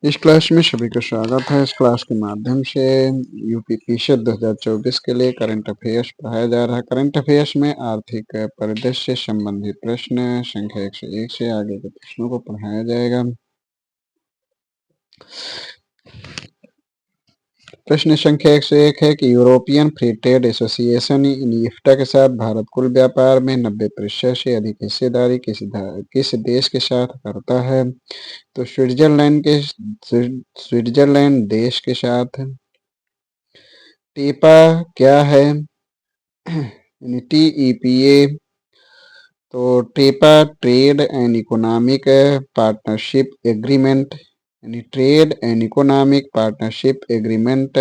इस क्लास में सभी का स्वागत है। इस क्लास के माध्यम से यूपी पीछे 2024 के लिए करंट अफेयर्स पढ़ाया जा रहा है। करंट अफेयर्स में आर्थिक परिदृश्य से संबंधित प्रश्न संख्या 101 से आगे के प्रश्नों को पढ़ाया जाएगा। प्रश्न संख्या 101 है कि यूरोपियन फ्री ट्रेड एसोसिएशन ईफ्टा के साथ भारत कुल व्यापार में 90% से अधिक हिस्सेदारी किस देश के साथ करता है? तो स्विट्जरलैंड देश के साथ। टीपा क्या है? TEPA। तो TEPA trade and economic partnership agreement, यानी trade and economic partnership agreement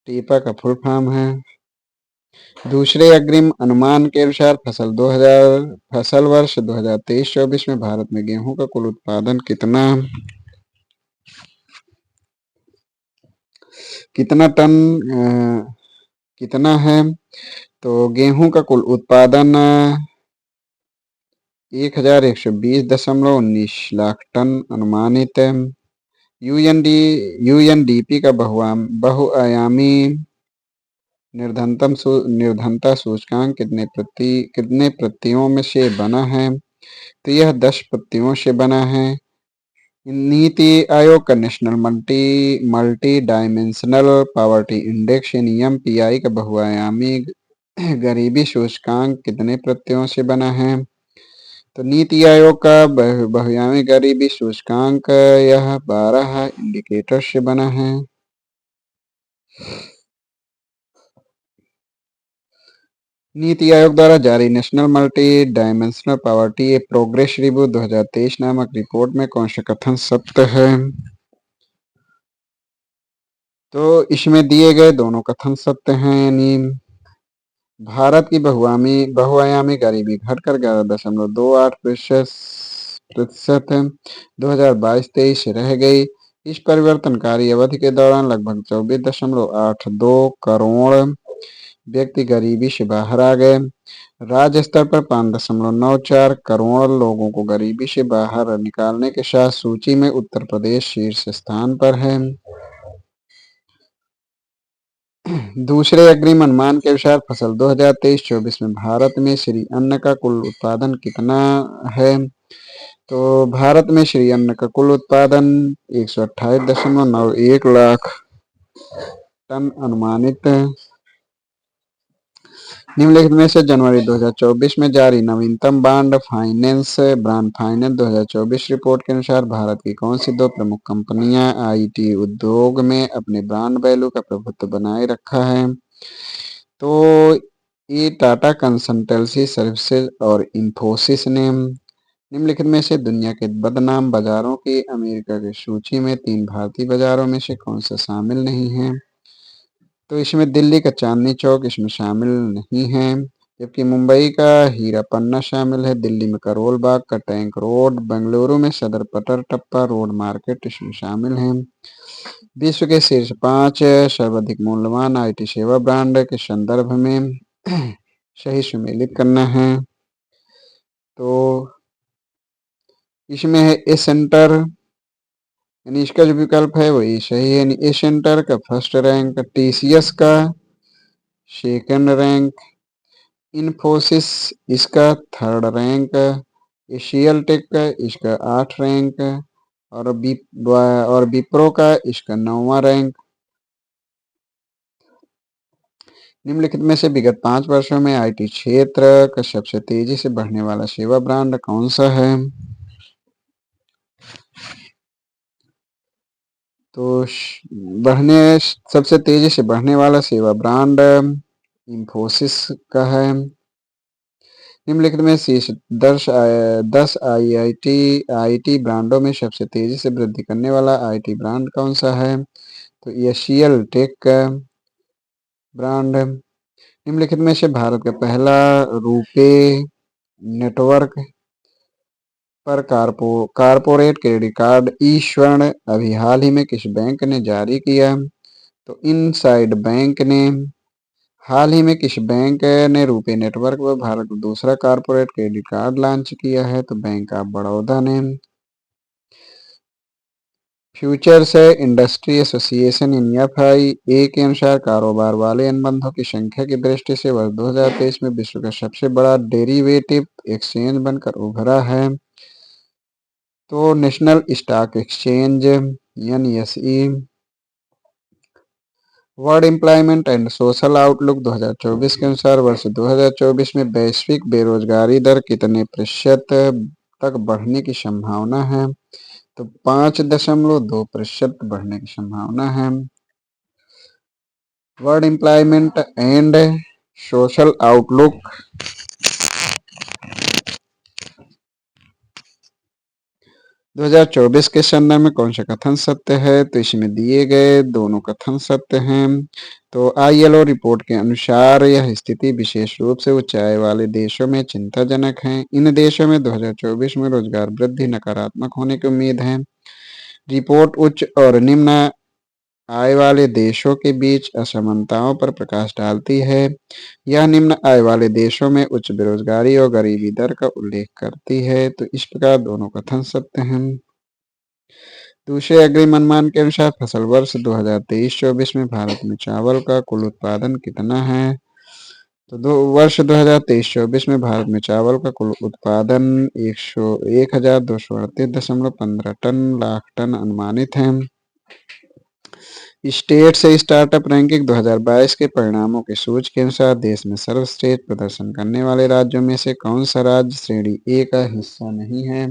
TEPA का फुल फॉर्म है। दूसरे अग्रिम अनुमान के अनुसार फसल वर्ष 2023-24 में भारत में गेहूं का कुल उत्पादन कितना टन कितना है? तो गेहूं का कुल उत्पादन 1120.19 लाख टन अनुमानित है। यूएनडीपी का बहुआयामी निर्धनता सूचकांक कितने प्रतियों में से बना है? तो यह 10 प्रतियों से बना है। नीति आयोग का national multi dimensional poverty index NPI का बहुआयामी गरीबी सूचकांक कितने प्रतियों से बना है? तो नीति आयोग का बहुआयामी गरीबी सूचकांक यह 12 इंडिकेटर से बना है। नीति आयोग द्वारा जारी national multi dimensional poverty progress review 2023 नामक रिपोर्ट में कौन सा कथन सत्य है? तो इसमें दिए गए दोनों कथन सत्य हैं, यानी भारत की बहुआयामी गरीबी घटकर 11.28% 2022-23 रह गई। इस परिवर्तनकारी अवधि के दौरान लगभग 24.82 करोड़ व्यक्ति गरीबी से बाहर आ गए। राज्य स्तर पर 5.94 करोड़ लोगों को गरीबी से बाहर निकालने के साथ सूची में उत्तर प्रदेश शीर्ष स्थान पर है। दूसरे अग्रिम अनुमान के अनुसार फसल 2023-24 में भारत में श्री अन्न का कुल उत्पादन कितना है? तो भारत में श्री अन्न का कुल उत्पादन 128.91 लाख टन अनुमानित है। निम्नलिखित में से जनवरी 2024 में जारी नवीनतम ब्रांड फाइनेंस 2024 रिपोर्ट के अनुसार भारत की कौन सी दो प्रमुख कंपनियां आईटी उद्योग में अपने ब्रांड वैल्यू का प्रभुत्व बनाए रखा है? तो ये टाटा कंसल्टेंसी सर्विसेज और इन्फोसिस ने। निम्नलिखित में से दुनिया के बदनाम बाजारों की अमेरिका की सूची में 3 भारतीय बाजारों में से कौन सा शामिल नहीं है? तो इसमें दिल्ली का चांदनी चौक इसमें शामिल नहीं है, जबकि मुंबई का हीरा पन्ना शामिल है। दिल्ली में करोल बाग का टैंक रोड, बेंगलुरु में सदर पटर टप्पा रोड मार्केट इसमें शामिल है। विश्व के शीर्ष 5 सर्वाधिक मूल्यवान आईटी सेवा ब्रांड के संदर्भ में सही सुमेलित करना है। तो इसमें है ए सेंटर, यानी इसका जो विकल्प है वही सही है। यानी ए सेंटर का फर्स्ट रैंक, टीसीएस का सेकंड रैंक, इन्फोसिस इसका थर्ड रैंक, एशियल टेक का इसका 8 रैंक और विप्रो का इसका 9वां रैंक। निम्नलिखित में से विगत 5 वर्षों में आईटी क्षेत्र का सबसे तेजी से बढ़ने वाला सेवा ब्रांड कौन सा है? तो सबसे तेजी से बढ़ने वाला सेवा ब्रांड इन्फोसिस का है। निम्नलिखित में शीर्ष 10 आईटी ब्रांडों में सबसे तेजी से वृद्धि करने वाला आईटी ब्रांड कौन सा है? तो एशियल टेक ब्रांड। निम्नलिखित में से भारत का पहला रुपे नेटवर्क पर कारपोरेट क्रेडिट कार्ड ई स्वर्ण अभी हाल ही में किस बैंक ने जारी किया? तो इनसाइड बैंक ने। हाल ही में किस बैंक ने रुपे नेटवर्क पर भारत का दूसरा कारपोरेट क्रेडिट कार्ड लॉन्च किया है? तो बैंक ऑफ बड़ौदा ने। फ्यूचर्स इंडस्ट्री एसोसिएशन (एफआईए) के अनुसार कारोबार वाले अनुबंधों की संख्या की दृष्टि से वर्ष 2023 में विश्व का सबसे बड़ा डेरिवेटिव एक्सचेंज बनकर उभरा है। तो national stock exchange (NSE) world employment and social outlook 2024 के अनुसार वर्ष 2024 में वैश्विक बेरोजगारी दर कितने प्रतिशत तक बढ़ने की संभावना है? तो 5.2% बढ़ने की संभावना है। World employment and social outlook 2024 के संदर्भ में कौन सा कथन सत्य है? तो इसमें दिए गए दोनों कथन सत्य हैं। तो आईएलओ रिपोर्ट के अनुसार यह स्थिति विशेष रूप से उच्च आय वाले देशों में चिंताजनक है। इन देशों में 2024 में रोजगार वृद्धि नकारात्मक होने की उम्मीद है। रिपोर्ट उच्च और निम्न आय वाले देशों के बीच असमानताओं पर प्रकाश डालती है। यह निम्न आय वाले देशों में उच्च बेरोजगारी और गरीबी दर का उल्लेख करती है। तो इस प्रकार दोनों कथन सत्य हैं। दूसरे अग्रिम अनुमान के अनुसार फसल वर्ष 2023-24 में भारत में चावल का कुल उत्पादन कितना है? तो वर्ष 2023-24 में भारत में चावल का कुल उत्पादन 1,238.15 लाख टन अनुमानित है। स्टेट से स्टार्टअप रैंकिंग 2022 के परिणामों की सूची के अनुसार देश में सर्वश्रेष्ठ प्रदर्शन करने वाले राज्यों में से कौन सा राज्य श्रेणी ए का हिस्सा नहीं है?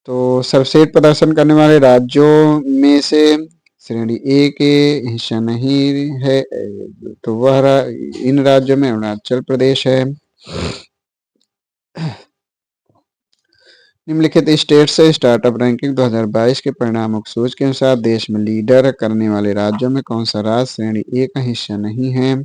तो सर्वश्रेष्ठ प्रदर्शन करने वाले राज्यों में से श्रेणी ए के हिस्सा नहीं है, तो वह इन राज्यों में अरुणाचल प्रदेश है। निम्नलिखित स्टेट से स्टार्टअप रैंकिंग 2022 के परिणामों की सूची के अनुसार देश में लीडर करने वाले राज्यों में कौन सा राज्य श्रेणी ए का हिस्सा नहीं है?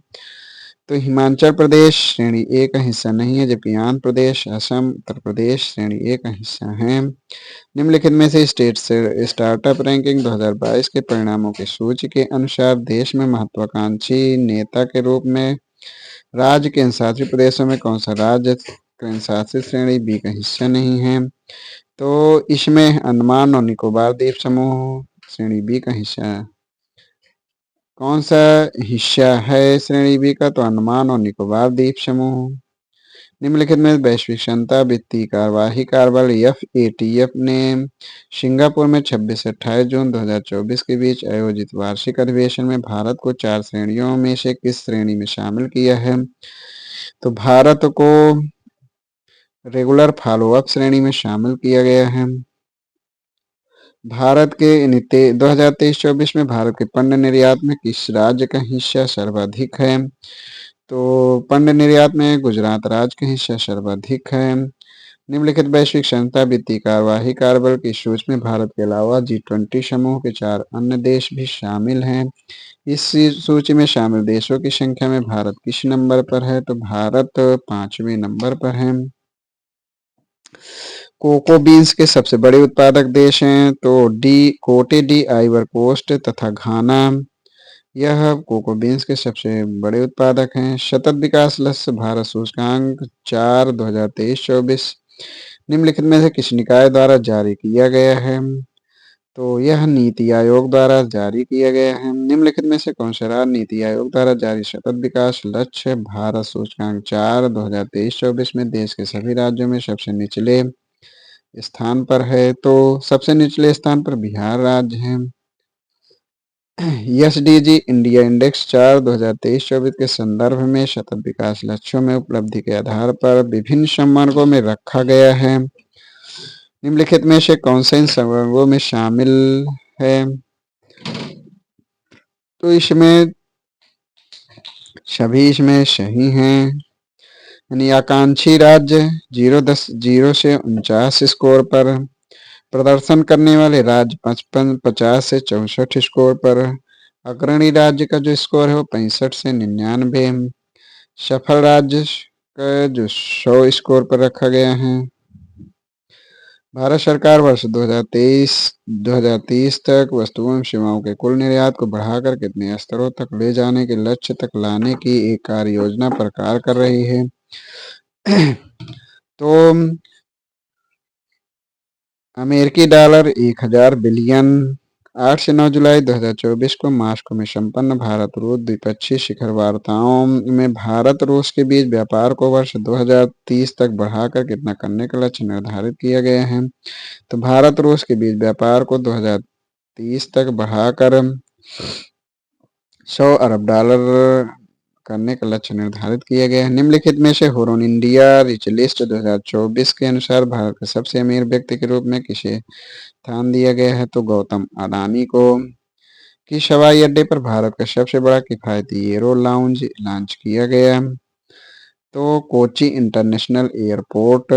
तो हिमाचल प्रदेश श्रेणी ए का हिस्सा नहीं है, जबकि आंध्र प्रदेश, असम, उत्तर प्रदेश श्रेणी ए का हिस्सा है। निम्नलिखित में से स्टेट से स्टार्टअप रैंकिंग 2022 के परिणामों की सूची के अनुसार देश में महत्वाकांक्षी नेता के रूप में राज्य केंद्रशासित प्रदेशों में कौन सा राज्य केंद्रशासित श्रेणी बी का हिस्सा नहीं है? तो इसमें अंडमान और निकोबार द्वीप समूह श्रेणी बी का हिस्सा है। कौन सा हिस्सा है श्रेणी बी का? तो अंडमान और निकोबार द्वीप समूह। निम्नलिखित में वैश्विक क्षमता वित्तीय कार्यवाही कार्यबल (FATF) ने सिंगापुर में 26 से 28 जून 2024 के बीच आयोजित वार्षिक अधिवेशन में भारत को 4 श्रेणियों में से किस श्रेणी में शामिल किया है? तो भारत को रेगुलर फॉलोअप श्रेणी में शामिल किया गया है। भारत के 2023-24 में भारत के पण्य निर्यात में किस राज्य का हिस्सा सर्वाधिक है? तो पण्य निर्यात में गुजरात राज्य का हिस्सा सर्वाधिक है। निम्नलिखित वैश्विक क्षमता वित्तीय कार्यवाही कार्यबल की सूची में भारत के अलावा G20 समूह के 4 अन्य देश भी शामिल हैं। इस सूची में शामिल देशों की संख्या में भारत किस नंबर पर है? तो भारत 5वें नंबर पर है। कोको बीन्स के सबसे बड़े उत्पादक देश हैं तो कोटे डी आइवर कोस्ट तथा घाना, यह कोको बीन्स के सबसे बड़े उत्पादक हैं। सतत विकास लक्ष्य भारत सूचकांक 4 2023-24 निम्नलिखित में से किस निकाय द्वारा जारी किया गया है? तो यह नीति आयोग द्वारा जारी किया गया है। निम्नलिखित में से कौन सा राज्य नीति आयोग द्वारा जारी सतत विकास लक्ष्य भारत सूचकांक 4 2023-24 में देश के सभी राज्यों में सबसे निचले स्थान पर है? तो सबसे निचले स्थान पर बिहार राज्य है। एसडीजी इंडिया इंडेक्स 4 2023-24 के संदर्भ में सतत विकास लक्ष्यों में उपलब्धि के आधार पर विभिन्न संवर्गों में रखा गया है। निम्नलिखित में से कौन से इन संवर्गों में शामिल है? तो इसमें सभी इसमें सही हैं। यानी आकांक्षी राज्य 0 से 49 स्कोर पर, प्रदर्शन करने वाले राज्य 50 से 64 स्कोर पर, अग्रणी राज्य का जो स्कोर है वो 65 से 99, सफल राज्य का जो 100 स्कोर पर रखा गया है। भारत सरकार वर्ष 2030 तक वस्तुओं एवं सेवाओं के कुल निर्यात को बढ़ाकर कितने स्तरों तक ले जाने के लक्ष्य तक लाने की एक कार्य योजना पर कार्य कर रही है? तो अमेरिकी डॉलर 1000 बिलियन। 8 से 9 जुलाई 2024 को मास्को में संपन्न भारत रूस द्विपक्षीय शिखर वार्ताओं में भारत रूस के बीच व्यापार को वर्ष 2030 तक बढ़ाकर कितना करने का लक्ष्य निर्धारित किया गया है। तो भारत रूस के बीच व्यापार को 2030 तक बढ़ाकर 100 अरब डॉलर करने का लक्ष्य निर्धारित किया गया है। निम्नलिखित में से हुरून इंडिया रिच लिस्ट 2024 के अनुसार भारत के सबसे अमीर व्यक्ति के रूप में किसे स्थान दिया गया है। तो गौतम अडानी को। किस हवाई अड्डे पर भारत का सबसे बड़ा किफायती एरो लाउंज लॉन्च किया गया। तो कोची इंटरनेशनल एयरपोर्ट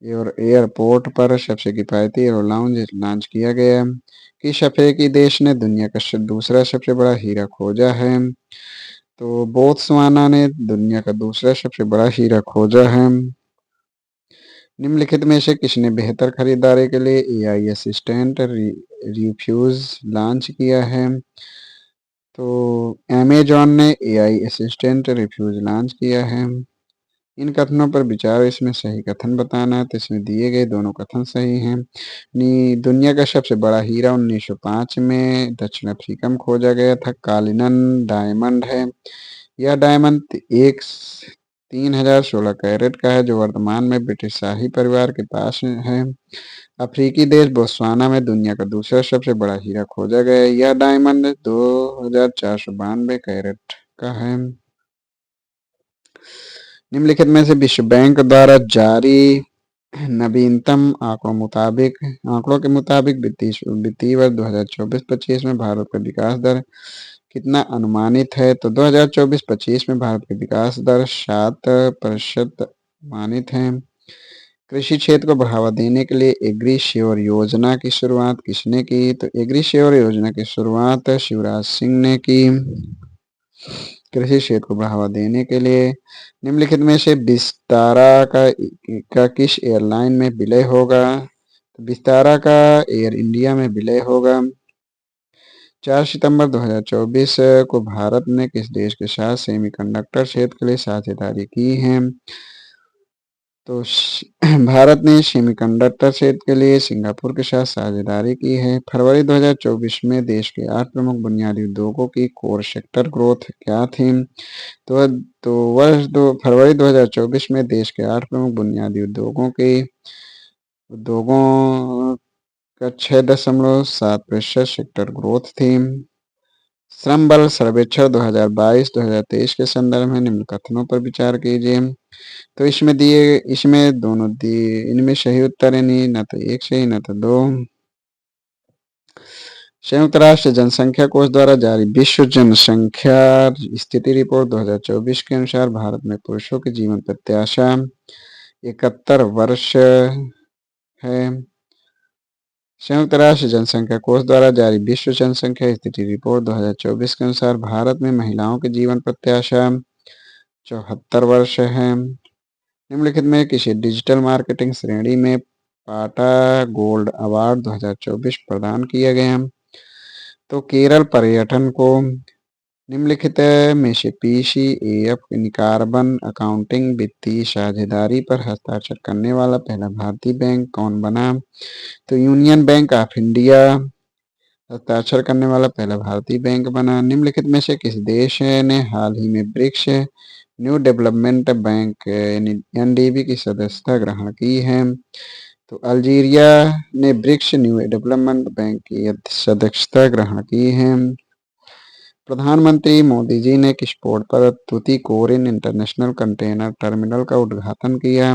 और एयरपोर्ट पर सबसे किफायती एरो लाउंज लॉन्च किया गया। किस अफ्रीकी देश ने दुनिया का दूसरा सबसे बड़ा हीरा खोजा है। तो बोत्सवाना ने दुनिया का दूसरा सबसे बड़ा हीरा खोजा है। निम्नलिखित में से किसने बेहतर खरीदारी के लिए एआई असिस्टेंट रिफ्यूज लॉन्च किया है। तो अमेजॉन ने एआई असिस्टेंट रिफ्यूज लॉन्च किया है। इन कथनों पर विचार, इसमें सही कथन बताना है। तो इसमें दिए गए दोनों कथन सही हैं। दुनिया का सबसे बड़ा हीरा 1905 में दक्षिण अफ्रीका में खोजा गया था। कालिनन डायमंड है। यह डायमंड 3016 कैरेट का है, जो वर्तमान में ब्रिटिश शाही परिवार के पास है। अफ्रीकी देश बोत्सवाना में दुनिया का दूसरा सबसे बड़ा हीरा खोजा गया। यह डायमंड 2492 कैरेट का है। निम्नलिखित में से विश्व बैंक द्वारा जारी नवीनतम आंकड़ों के मुताबिक वित्तीय वर्ष 2024-25 में भारत का विकास दर कितना अनुमानित है। तो 2024-25 में भारत का विकास दर 7% अनुमानित है। कृषि क्षेत्र को बढ़ावा देने के लिए एग्री श्योर योजना की शुरुआत किसने की। तो एग्री श्योर योजना की शुरुआत शिवराज सिंह ने की। कृषि क्षेत्र को बढ़ावा देने के लिए निम्नलिखित में से विस्तारा का किस एयरलाइन में विलय होगा। तो विस्तारा का एयर इंडिया में विलय होगा। 4 सितंबर 2024 को भारत ने किस देश के साथ सेमीकंडक्टर क्षेत्र के लिए साझेदारी की है। तो भारत ने सेमीकंडक्टर क्षेत्र के लिए सिंगापुर के साथ साझेदारी की है। फरवरी 2024 में देश के 8 प्रमुख बुनियादी उद्योगों की कोर सेक्टर ग्रोथ क्या थी। तो फरवरी 2024 में देश के 8 प्रमुख बुनियादी उद्योगों का 6.7% सेक्टर ग्रोथ थी। श्रम बल सर्वेक्षण 2022-2023 के संदर्भ में निम्न कथनों पर विचार कीजिए। तो इनमें सही उत्तर है नहीं, न तो एक सही न तो दो। संयुक्त राष्ट्र जनसंख्या कोष द्वारा जारी विश्व जनसंख्या स्थिति रिपोर्ट 2024 के अनुसार भारत में पुरुषों की जीवन प्रत्याशा 71 वर्ष है। संयुक्त राष्ट्र जनसंख्या कोष द्वारा जारी विश्व जनसंख्या स्थिति रिपोर्ट 2024 के अनुसार भारत में महिलाओं की जीवन प्रत्याशा 74 वर्ष है। निम्नलिखित में किसी डिजिटल मार्केटिंग श्रेणी में पाटा गोल्ड अवार्ड 2024 प्रदान किया गया। तो केरल पर्यटन को। निम्नलिखित में से PCAF कार्बन अकाउंटिंग वित्तीय साझेदारी पर हस्ताक्षर करने वाला पहला भारतीय बैंक कौन बना। तो यूनियन बैंक ऑफ इंडिया हस्ताक्षर करने वाला पहला भारतीय बैंक बना। निम्नलिखित में से किस देश ने हाल ही में BRICS New Development Bank NDB की सदस्यता ग्रहण की है। तो अल्जीरिया ने ब्रिक्स न्यू डेवलपमेंट बैंक की सदस्यता ग्रहण की है। प्रधानमंत्री मोदी जी ने किस पोर्ट पर तुतीकोरिन इंटरनेशनल कंटेनर टर्मिनल का उद्घाटन किया।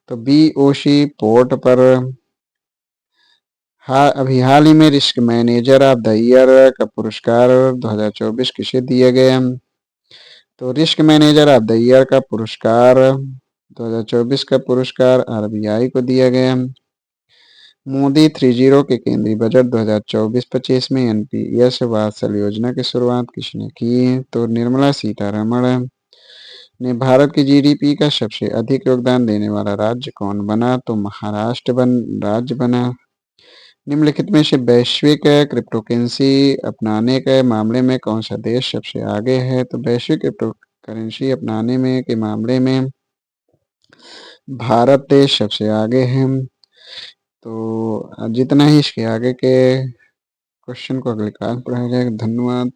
तो BOC पोर्ट पर अभी हाल ही में risk manager of the year का पुरस्कार 2024 किसे दिया गया। तो risk manager of the year का पुरस्कार 2024 का पुरस्कार RBI को दिया गया। मोदी 30 के केंद्रीय बजट 2024-25 में NPS वात्सल योजना की शुरुआत किसने की। तो निर्मला सीतारमण ने। भारत की GDP का सबसे अधिक योगदान देने वाला राज्य कौन बना। तो महाराष्ट्र राज्य बना। निम्नलिखित में से वैश्विक क्रिप्टोकरेंसी अपनाने के मामले में कौन सा देश सबसे आगे है। तो वैश्विक क्रिप्टो करेंसी अपनाने के मामले में भारत देश सबसे आगे है। तो जितना ही इसके आगे के क्वेश्चन को अगली क्लास में पढ़ाया जाएगा। धन्यवाद।